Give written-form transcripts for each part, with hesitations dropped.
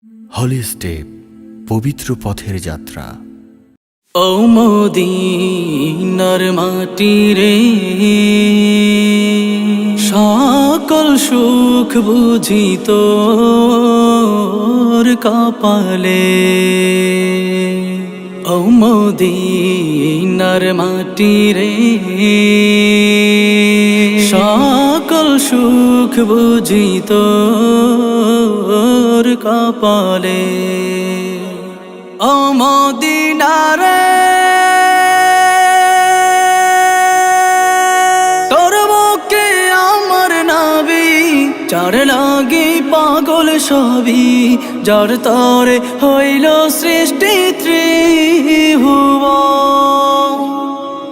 হলি step, পবিত্র পথের যাত্রা। ও মদিনার মাটি রে, সকল সুখ বুঝি তোর কপালে। ও মদিনার মাটি রে, সকল সুখ বুঝি তোর কপালে। ও মদিনা রে, তোর বুকে আমার নাবি, যার লাগি পাগল সবই, যার তরে হইল সৃষ্টি ত্রিভুবন।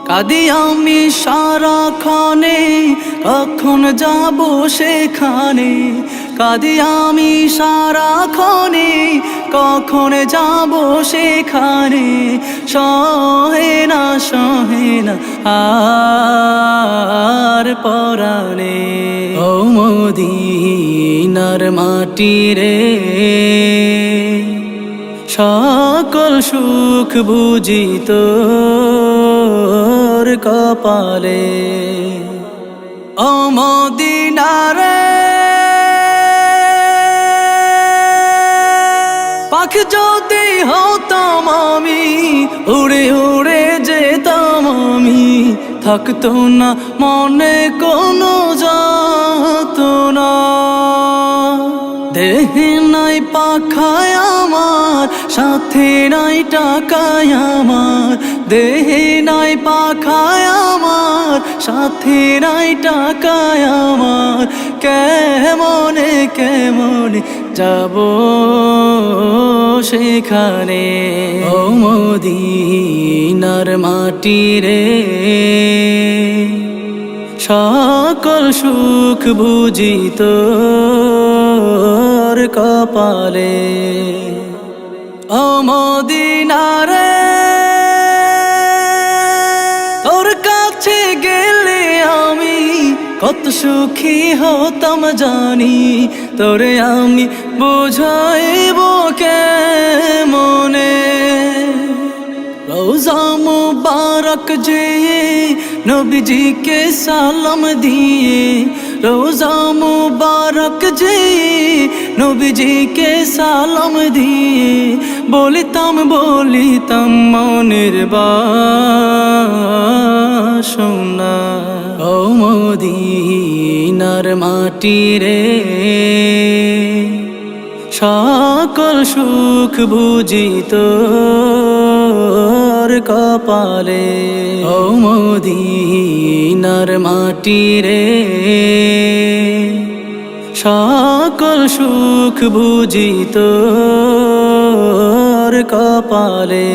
কাঁদি আমি সারাক্ষণে, কখন যাব সেখানে। কাঁদি আমি সারাক্ষণে, কখন যাব সেখানে। সহে না আর পরাণে। ও মদিনার মাটি রে, সকল সুখ বুঝি তোর কপালে। ও মদিনা রে, পাখি যদি হতাম আমি, উড়ে উড়ে যেতাম আমি। থাকতো না মনে কোনো যাতনা, দেহে নাই পাখায় আমার, সাথে নাই টাকায় আমার। দেহে নাই পাখায় আমার, সাথে নাই টাকায় আমার। কেমনে কেমনে যাব সেখানে। ও মদিনার মাটি রে, সকল সুখ বুঝি তোর কপালে। ও মদিনা রে, তোর কাছে গেলে আমি কত সুখী হতাম জানি। তোরে আমি বুঝাইব কেমনে। রোজা মুবারক যে নবীজিকে সালাম দিয়ে, রোজা মুবারক যে নবীজিকে সালাম দিয়ে, বলিতাম মনের বাসনা। ও মদিনার মাটি রে, সকল সুখ বুঝি তোর কপালে। ও মদিনার মাটি রে, সকল সুখ বুঝি তোর কপালে।